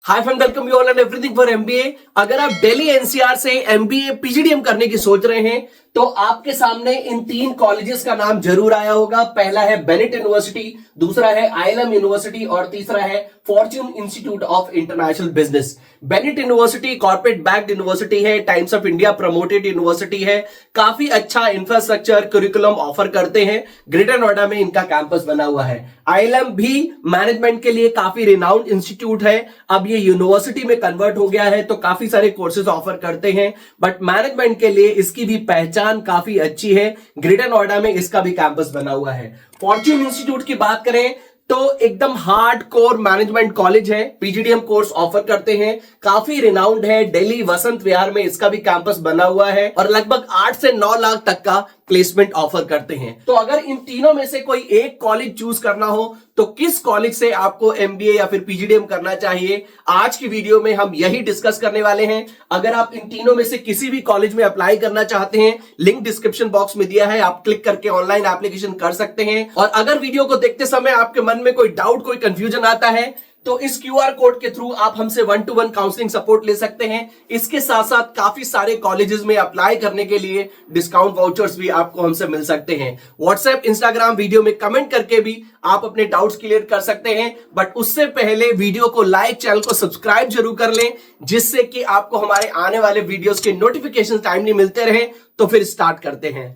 Hi friend, welcome you all and everything for MBA. अगर आप Delhi NCR से MBA PGDM करने की सोच रहे हैं तो आपके सामने इन तीन कॉलेजेस का नाम जरूर आया होगा। पहला है बेनेट यूनिवर्सिटी, दूसरा है आईएलएम यूनिवर्सिटी और तीसरा है Fortune Institute of International Business. Bennett University corporate backed university है, Times of India promoted university है, काफी अच्छा इंफ्रास्ट्रक्चर करिकुलम ऑफर करते हैं। ग्रेटर नोएडा में इनका कैंपस बना हुआ है। आईएलएम भी मैनेजमेंट के लिए काफी रिनाउंड इंस्टीट्यूट है। अब ये यूनिवर्सिटी में कन्वर्ट हो गया है तो काफी सारे कोर्सेज ऑफर करते हैं, बट मैनेजमेंट के लिए इसकी भी पहचान काफी अच्छी है। ग्रेटर नोएडा में इसका भी कैंपस बना हुआ है। फॉर्च्यून इंस्टीट्यूट की बात करें तो एकदम हार्ड कोर मैनेजमेंट कॉलेज है, पीजीडीएम कोर्स ऑफर करते हैं, काफी रिनाउंड है। दिल्ली वसंत विहार में इसका भी कैंपस बना हुआ है और लगभग 8 से 9 लाख तक का प्लेसमेंट ऑफर करते हैं। तो अगर इन तीनों में से कोई एक कॉलेज चूज करना हो तो किस कॉलेज से आपको एमबीए या फिर पीजीडीएम करना चाहिए, आज की वीडियो में हम यही डिस्कस करने वाले हैं। अगर आप इन तीनों में से किसी भी कॉलेज में अप्लाई करना चाहते हैं, लिंक डिस्क्रिप्शन बॉक्स में दिया है, आप क्लिक करके ऑनलाइन एप्लीकेशन कर सकते हैं। और अगर वीडियो को देखते समय आपके मन में कोई डाउट, कोई कंफ्यूजन आता है तो इस क्यूआर कोड के थ्रू आप हमसे 1-to-1 काउंसलिंग सपोर्ट ले सकते हैं। इसके साथ साथ काफी सारे कॉलेजेस में अप्लाई करने के लिए डिस्काउंट वाउचर्स भी आपको हमसे मिल सकते हैं। व्हाट्सएप, इंस्टाग्राम वीडियो में कमेंट करके भी आप अपने डाउट्स क्लियर कर सकते हैं, बट उससे पहले वीडियो को लाइक, चैनल को सब्सक्राइब जरूर कर लें, जिससे कि आपको हमारे आने वाले वीडियोस के नोटिफिकेशन टाइमली मिलते रहे। तो फिर स्टार्ट करते हैं।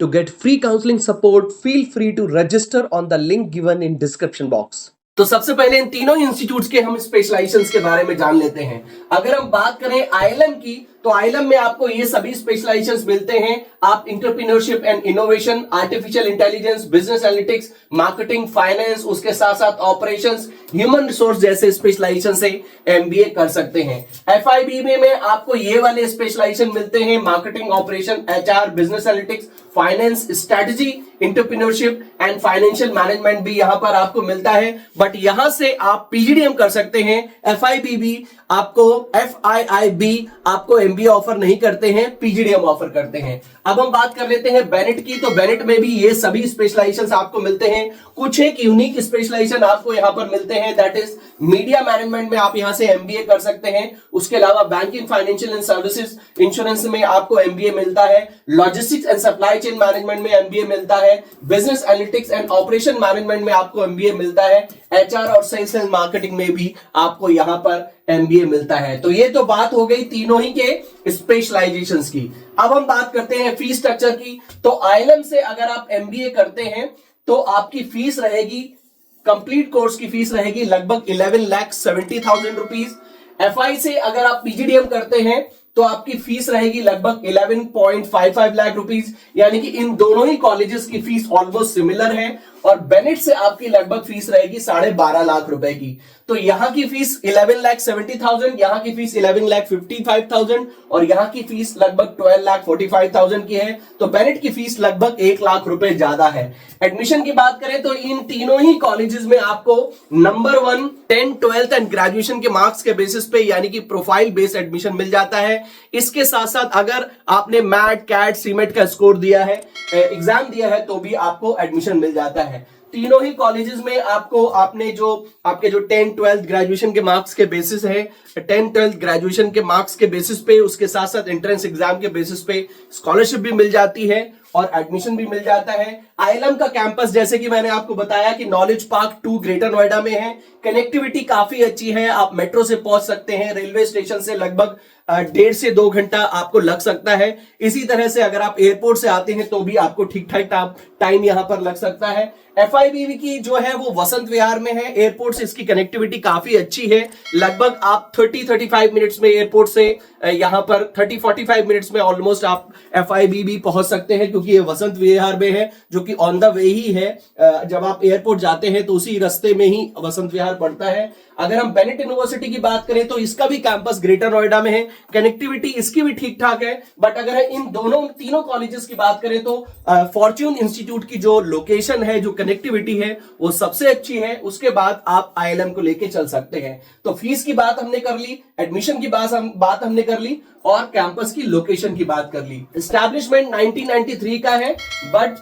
To get free counseling support, feel free to register on the link given in description box. तो सबसे पहले इन तीनों इंस्टीट्यूट्स के हम स्पेशलाइजेशंस के बारे में जान लेते हैं। अगर हम बात करें आईएलएम की तो आईएलएम में आपको ये सभी स्पेशलाइजेशंस मिलते हैं। आप entrepreneurship and innovation, artificial intelligence, business analytics, marketing, finance, उसके साथ साथ ऑपरेशंस, ह्यूमन रिसोर्स जैसे स्पेशलाइजेशन से एमबीए कर सकते हैं। एफआईबीबी में आपको ये वाले स्पेशलाइजेशन मिलते हैं, marketing, operation, HR, business analytics, finance, strategy, entrepreneurship and financial management भी यहां पर आपको मिलता है। बट यहां से आप पीजीडीएम कर सकते हैं। एफआईबीबी आपको, एफआईआईबी आपको एमबीए ऑफर नहीं करते हैं, पीजीडीएम ऑफर करते हैं। अब हम बात कर लेते हैं बेनेट की। तो बेनेट में भी ये सभी स्पेशलाइजेशंस आपको मिलते हैं। कुछ एक यूनिक स्पेशलाइजेशन आपको यहां पर मिलते हैं, दैट इज मीडिया मैनेजमेंट में आप यहां से एमबीए कर सकते हैं। उसके अलावा banking, financial and services, insurance में आपको एमबीए मिलता है। Logistics and supply chain management में एमबीए मिलता है। Business analytics and operation management में आपको एमबीए मिलता है। एचआर और सेल्स एंड मार्केटिंग में भी आपको यहां पर एमबीए मिलता है। तो ये तो बात हो गई तीनों ही के स्पेशलाइजेशंस की। अब हम बात करते हैं फीस स्ट्रक्चर की। तो आईएलएम से अगर आप एमबीए करते हैं तो आपकी फीस रहेगी, कंप्लीट कोर्स की फीस रहेगी लगभग 11,70,000 रुपीज। एफआई से अगर आप पीजीडीएम करते हैं तो आपकी फीस रहेगी लगभग 11.55 लाख रुपीस, यानी कि इन दोनों ही कॉलेजेस की फीस ऑलमोस्ट सिमिलर है। और बेनेट से आपकी लगभग फीस रहेगी 12.5 लाख रुपए की। तो यहां की फीस 11,70,000, यहां की फीस 11,55,000 और यहां की फीस लगभग 12,45,000 की है। तो बेनेट की फीस लगभग 1 लाख रुपए ज्यादा है। एडमिशन की बात करें तो इन तीनों ही कॉलेजेस में आपको number 1 10th, 12th and graduation के मार्क्स के बेसिस पे, यानी कि प्रोफाइल बेस्ड एडमिशन मिल जाता है। इसके साथ साथ अगर आपने मैट, कैट, सीमेट का स्कोर दिया है, एग्जाम दिया है, तो भी आपको एडमिशन मिल जाता है। तीनों ही कॉलेजेस में आपको आपके जो 10th, 12th ग्रेजुएशन के मार्क्स के बेसिस है, 10th, 12th ग्रेजुएशन के मार्क्स के बेसिस पे, उसके साथ साथ एंट्रेंस एग्जाम के बेसिस पे स्कॉलरशिप भी मिल जाती है और एडमिशन भी मिल जाता है। आईएलएम का कैंपस जैसे कि मैंने आपको बताया कि नॉलेज पार्क 2 ग्रेटर नोएडा में है। कनेक्टिविटी काफी अच्छी है, आप मेट्रो से पहुंच सकते हैं, रेलवे स्टेशन से लगभग 1.5 से 2 घंटा आपको लग सकता है। इसी तरह से अगर आप एयरपोर्ट से आते हैं तो भी आपको ठीक ठाक टाइम यहां पर लग सकता है। एफआईबीबी की जो है वो वसंत विहार में है, एयरपोर्ट से इसकी कनेक्टिविटी काफी अच्छी है। लगभग आप 30-35 मिनट्स में एयरपोर्ट से यहां पर 30-45 मिनट्स में ऑलमोस्ट आप एफआईबीबी पहुंच सकते हैं, क्योंकि ये वसंत विहार में है, जो कि ऑन द वे ही है। जब आप एयरपोर्ट जाते हैं तो उसी रास्ते में ही वसंत विहार पड़ता है। अगर हम बेनेट यूनिवर्सिटी की बात करें तो इसका भी कैंपस ग्रेटर नोएडा में है, कनेक्टिविटी इसकी भी ठीक ठाक है। बट अगर इन तीनों कॉलेजेस की बात करें तो फॉर्च्यून इंस्टीट्यूट की जो लोकेशन है, जो कनेक्टिविटी है, वो सबसे अच्छी है। उसके बाद आप आईएलएम को लेके चल सकते हैं। तो फीस की बात हमने कर ली, एडमिशन की बात हमने कर ली और कैंपस की लोकेशन की बात कर ली। एस्टैब्लिशमेंट 1993 का है, बट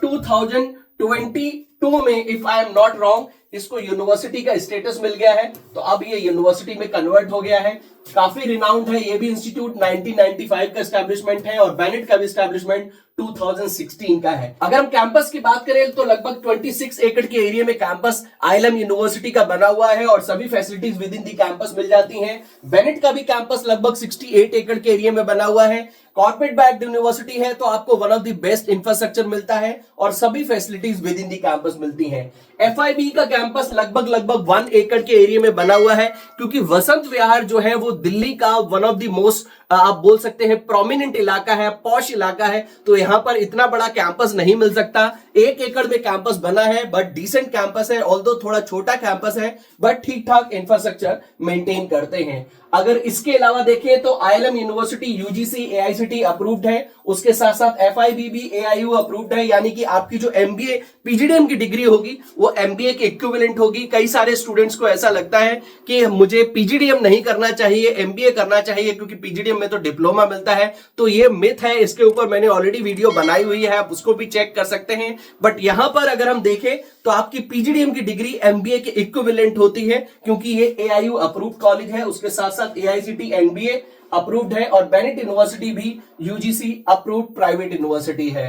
2022 में if I am not wrong इसको यूनिवर्सिटी का स्टेटस मिल गया है, तो अब ये यूनिवर्सिटी में कन्वर्ट हो गया है। काफी रिनाउंड है ये भी इंस्टीट्यूट, 1995 का एस्टैब्लिशमेंट है और बेनेट का भी एस्टैब्लिशमेंट 2016 का है। अगर हम कैंपस की बात करें तो लगभग 26 एकड़ के एरिया में कैंपस आईएलएम यूनिवर्सिटी का बना हुआ है और सभी facilities within the campus मिल जाती हैं। बेनेट का भी कैंपस लगभग 68 एकड़ के एरिया में बना हुआ है। कॉर्पोरेट बैक्ड यूनिवर्सिटी है तो आपको one of the best infrastructure मिलता है और सभी facilities within the campus मिलती हैं। एफआईबी का कैंपस लगभग 1 एकड़ के एरिया में बना हुआ है, क्योंकि वसंत विहार जो है वो दिल्ली का वन ऑफ द मोस्ट आप बोल सकते हैं प्रोमिनेंट इलाका है, पॉश इलाका है, तो यहां पर इतना बड़ा कैंपस नहीं मिल सकता। 1 एकड़ में कैंपस बना है बट डिसेंट कैंपस है, ऑल्दो थोड़ा छोटा कैंपस है बट ठीक ठाक इंफ्रास्ट्रक्चर मेंटेन करते हैं। अगर इसके अलावा देखें तो आईएलएम यूनिवर्सिटी यूजीसी एआईसीटी अप्रूव्ड है, उसके साथ साथ एफआईबी भी एआईयू अप्रूव्ड है, यानी कि आपकी जो एमबीए पीजीडीएम की डिग्री होगी वो एमबीए के इक्विवेलेंट होगी। कई सारे स्टूडेंट्स को ऐसा लगता है कि मुझे पीजीडीएम नहीं करना चाहिए, एमबीए करना चाहिए, क्योंकि पीजीडीएम में तो डिप्लोमा मिलता है, तो ये मिथ है। इसके ऊपर मैंने ऑलरेडी वीडियो बनाई हुई है, आप उसको भी चेक कर सकते हैं। बट यहां पर अगर हम देखें तो आपकी पीजीडीएम की डिग्री एमबीए के इक्विवेलेंट होती है, क्योंकि ये एआईयू अप्रूव्ड कॉलेज है, उसके साथ साथ एआईसीटी एनबीए अप्रूव्ड है और बेनेट यूनिवर्सिटी भी यूजीसी अप्रूव्ड प्राइवेट यूनिवर्सिटी है।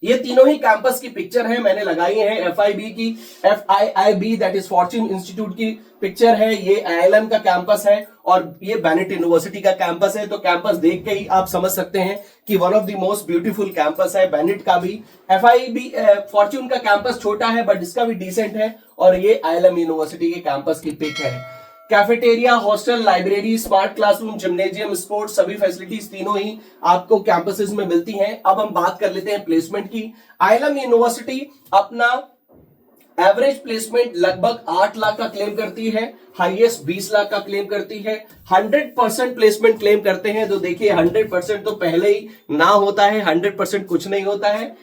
ये तीनों ही कैंपस की पिक्चर है मैंने लगाई है। एफआईबी की FIIB that is Fortune institute की पिक्चर है, ये आईएलएम का कैंपस है और ये बेनेट यूनिवर्सिटी का कैंपस है। तो कैंपस देख के ही आप समझ सकते हैं कि one of the most beautiful campus है बेनेट का भी। FIIB फॉर्च्यून का कैंपस छोटा है बट इसका भी डिसेंट है और ये आईएलएम यूनिवर्सिटी के कैंपस की पिक है। Cafeteria, hostel, library, smart classroom, gymnasium, sports, सभी फैसिलिटीज तीनों ही आपको कैंपसेस में मिलती हैं। अब हम बात कर लेते हैं प्लेसमेंट की। आईएलएम यूनिवर्सिटी अपना एवरेज प्लेसमेंट लगभग 8 लाख का क्लेम करती है, हाईएस्ट 20 लाख का क्लेम करती है। 100% प्लेसमेंट क्लेम करते हैं, तो देखिए 100% तो पहले ही ना होता है, 100% कुछ नहीं होता है।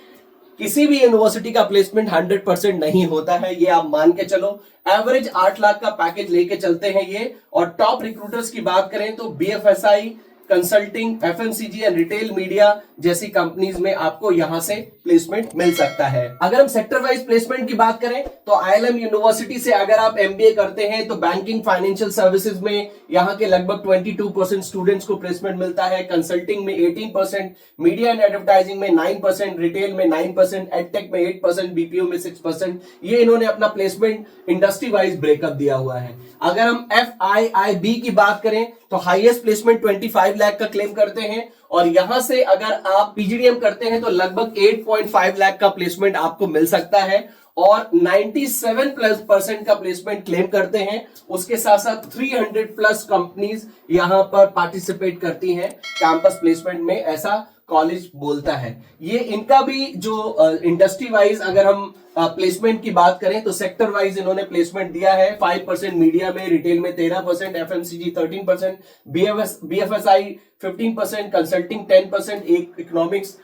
किसी भी यूनिवर्सिटी का प्लेसमेंट 100% नहीं होता है, ये आप मान के चलो। एवरेज 8 लाख का पैकेज लेके चलते हैं ये। और टॉप रिक्रूटर्स की बात करें तो BFSI, consulting, FMCG and retail media जैसी कंपनीज में आपको यहां से प्लेसमेंट मिल सकता है। अगर हम सेक्टर वाइज प्लेसमेंट की बात करें तो आईएलएम यूनिवर्सिटी से अगर आप एमबीए करते हैं तो बैंकिंग, फाइनेंशियल सर्विसेज में यहां के लगभग 22% स्टूडेंट्स को प्लेसमेंट मिलता है। कंसल्टिंग में 18%, मीडिया एंड एडवर्टाइजिंग में 9%, रिटेल में 9%, एडटेक में 8%, बीपीओ में 6%। ये इन्होंने अपना प्लेसमेंट इंडस्ट्री वाइज ब्रेकअप दिया हुआ है। अगर हम FIIB की बात करें तो हाईएस्ट प्लेसमेंट 25 लाख का क्लेम करते हैं और यहां से अगर आप पीजीडीएम करते हैं तो लगभग 8.5 लाख का प्लेसमेंट आपको मिल सकता है और 97% का प्लेसमेंट क्लेम करते हैं। उसके साथ साथ 300+ कंपनीज यहां पर पार्टिसिपेट करती हैं कैंपस प्लेसमेंट में, ऐसा कॉलेज बोलता है। ये इनका भी जो इंडस्ट्री वाइज अगर हम प्लेसमेंट की बात करें तो सेक्टर वाइज इन्होंने प्लेसमेंट दिया है। 5% मीडिया में, रिटेल में 13%, FMCG 13%, BFSI 15%, consulting 10%, economics,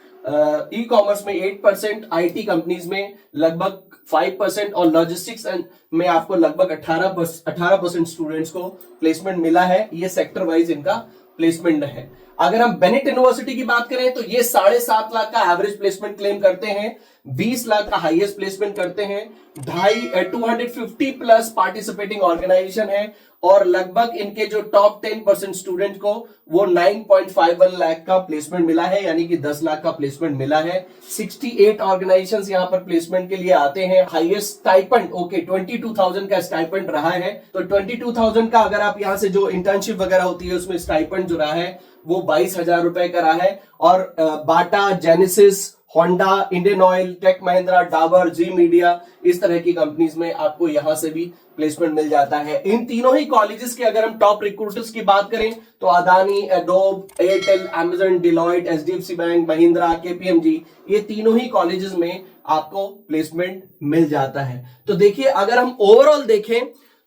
e commerce में 8%, आईटी कंपनीज में लगभग 5% और लॉजिस्टिक्स में आपको लगभग 18% स्टूडेंट्स को प्लेसमेंट मिला है। ये सेक्टर वाइज इनका प्लेसमेंट है। अगर हम बेनेट यूनिवर्सिटी की बात करें तो ये 7.5 लाख का एवरेज प्लेसमेंट क्लेम करते हैं, 20 लाख का हाईएस्ट प्लेसमेंट करते हैं, 250+ पार्टिसिपेटिंग ऑर्गेनाइजेशन है और लगभग इनके जो टॉप 10% स्टूडेंट को वो 9.51 लाख का प्लेसमेंट मिला है, यानी कि 10 लाख का प्लेसमेंट मिला है। 68 ऑर्गेनाइजेशंस यहां पर प्लेसमेंट के लिए आते हैं। हाईएस्ट स्टाइपेंड 22,000 का स्टाइपेंड रहा है, तो 22,000 का अगर आप यहां से जो इंटर्नशिप वगैरह होती है उसमें स्टाइपेंड जो रहा है वो 22,000 रुपए का रहा है। और Bata, Genesis, Honda, Indian Oil, Tech Mahindra, Dabur, Zee Media, इस तरह की कंपनीज में आपको यहां से भी प्लेसमेंट मिल जाता है। इन तीनों ही कॉलेजेस के अगर हम टॉप रिक्रूटर्स की बात करें तो Adani, adobe, Airtel, Amazon, Deloitte, HDFC bank, Mahindra, KPMG, ये तीनों ही कॉलेजेस में आपको प्लेसमेंट मिल जाता है। तो देखिए अगर हम ओवरऑल देखें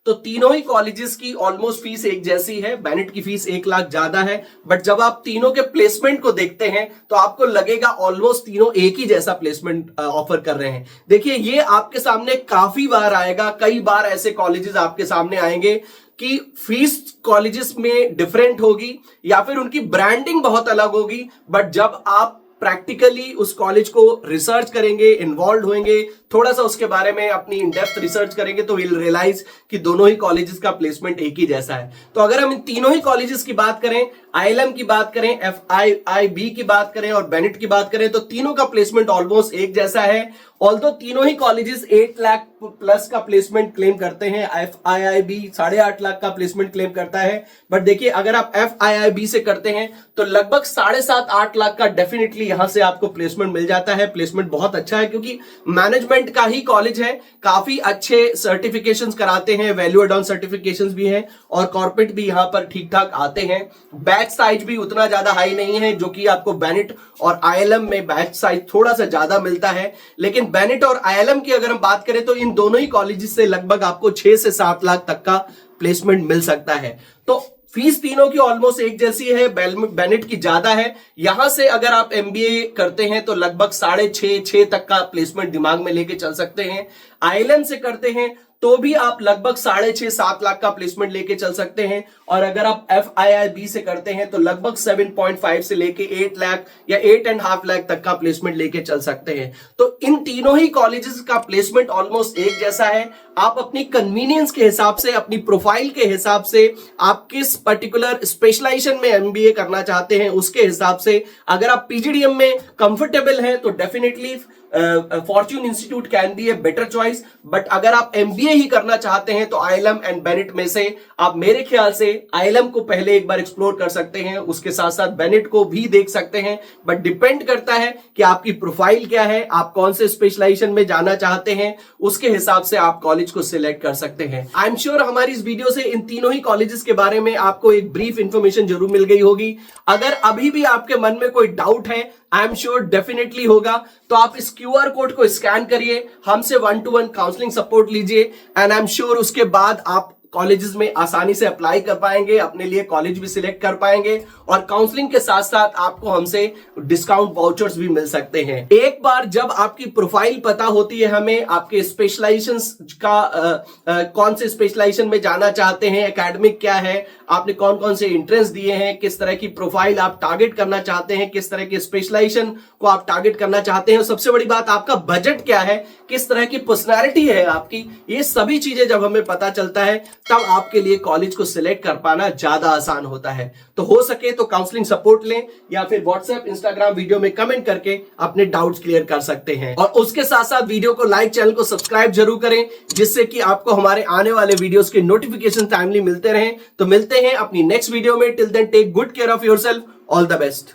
तो तीनों ही कॉलेजेस की ऑलमोस्ट फीस एक जैसी है। बेनेट की फीस 1 लाख ज्यादा है, बट जब आप तीनों के प्लेसमेंट को देखते हैं तो आपको लगेगा ऑलमोस्ट तीनों एक ही जैसा प्लेसमेंट ऑफर कर रहे हैं। देखिए ये आपके सामने काफी बार आएगा, कई बार ऐसे कॉलेजेस आपके सामने आएंगे कि फीस कॉलेजेस में डिफरेंट होगी या फिर उनकी ब्रांडिंग बहुत अलग होगी, बट जब आप प्रैक्टिकली उस कॉलेज को रिसर्च करेंगे, इन्वॉल्व होंगे, थोड़ा सा उसके बारे में अपनी इन डेप्थ रिसर्च करेंगे, तो विल रियलाइज कि दोनों ही कॉलेजेस का प्लेसमेंट एक ही जैसा है। तो अगर हम इन तीनों ही कॉलेजेस की बात करें, ILM की बात करें, FIIB की बात करें और बेनेट की बात करें, तो तीनों का प्लेसमेंट ऑलमोस्ट एक जैसा है। ऑल्दो तीनों ही कॉलेजेस 8 लाख प्लस का प्लेसमेंट क्लेम करते हैं, FIIB 8.5 लाख का प्लेसमेंट क्लेम करता है। बट देखिए, अगर आप FIIB से करते हैं तो लगभग 7.5-8 लाख का डेफिनेटली यहां से आपको प्लेसमेंट मिल जाता है। प्लेसमेंट बहुत अच्छा है क्योंकि मैनेजमेंट का ही कॉलेज है, काफी अच्छे सर्टिफिकेशंस कराते हैं, वैल्यू एड ऑन सर्टिफिकेशंस भी हैं और कॉर्पोरेट भी यहां पर ठीक ठाक आते हैं। बैच साइज भी उतना ज्यादा हाई नहीं है, जो कि आपको बेनेट और ILM में बैच साइज थोड़ा सा ज्यादा मिलता है। लेकिन बेनेट और ILM की अगर हम बात करें तो इन दोनों ही कॉलेजेस से लगभग आपको 6 से 7 लाख तक का प्लेसमेंट मिल सकता है। तो फीस तीनों की ऑलमोस्ट एक जैसी है, बेनेट की ज्यादा है। यहां से अगर आप MBA करते हैं तो लगभग 6.5 तक का प्लेसमेंट दिमाग में लेके चल सकते हैं। ILM से करते हैं तो भी आप लगभग 6.5-7 लाख का प्लेसमेंट लेके चल सकते हैं। और अगर आप FIIB से करते हैं तो लगभग 7.5 से लेके 8 लाख या 8.5 लाख तक का प्लेसमेंट लेके चल सकते हैं। तो इन तीनों ही कॉलेजेस का प्लेसमेंट ऑलमोस्ट एक जैसा है। आप अपनी कन्वीनियंस के हिसाब से, अपनी प्रोफाइल के हिसाब से, आप किस पर्टिकुलर स्पेशलाइजेशन में MBA करना चाहते हैं उसके हिसाब से, अगर आप PGDM में कंफर्टेबल हैं तो definitely Fortune institute can be a better choice. But अगर आप MBA ही करना चाहते हैं तो ILM एंड बेनेट में से आप मेरे ख्याल से ILM को पहले एक बार एक्सप्लोर कर सकते हैं, उसके साथ साथ बेनेट को भी देख सकते हैं। बट डिपेंड करता है कि आपकी प्रोफाइल क्या है, आप कौन से स्पेशलाइजेशन में जाना चाहते हैं, उसके हिसाब से आप कॉलेज को सिलेक्ट कर सकते हैं। आई एम श्योर हमारी इस वीडियो से इन तीनों ही कॉलेजेस के बारे में आपको एक ब्रीफ इंफॉर्मेशन जरूर मिल गई होगी। अगर अभी भी आपके मन में कोई डाउट है, आई एम श्योर डेफिनेटली होगा, तो आप इस QR कोड को स्कैन करिए, हमसे 1-to-1 काउंसलिंग सपोर्ट लीजिए एंड आई एम श्योर उसके बाद आप कॉलेजेस में आसानी से अप्लाई कर पाएंगे, अपने लिए कॉलेज भी सिलेक्ट कर पाएंगे और काउंसलिंग के साथ साथ आपको हमसे डिस्काउंट वाउचर्स भी मिल सकते हैं। एक बार जब आपकी प्रोफाइल पता होती है हमें, आपके स्पेशलाइजेशंस का कौन से स्पेशलाइजेशन में जाना चाहते हैं, एकेडमिक क्या है, आपने कौन कौन से एंट्रेंस दिए हैं, किस तरह की प्रोफाइल आप टारगेट करना चाहते हैं, किस तरह के स्पेशलाइजेशन को आप टारगेट करना चाहते हैं, सबसे बड़ी बात आपका बजट क्या है, किस तरह की पर्सनैलिटी है आपकी, ये सभी चीजें जब हमें पता चलता है तब आपके लिए कॉलेज को सिलेक्ट कर पाना ज्यादा आसान होता है। तो हो सके तो काउंसलिंग सपोर्ट लें या फिर व्हाट्सएप, इंस्टाग्राम वीडियो में कमेंट करके अपने डाउट्स क्लियर कर सकते हैं। और उसके साथ साथ वीडियो को लाइक, चैनल को सब्सक्राइब जरूर करें, जिससे कि आपको हमारे आने वाले वीडियोस के नोटिफिकेशन टाइमली मिलते रहें। तो मिलते हैं अपनी नेक्स्ट वीडियो में। Till then take good care of yourself. All the best.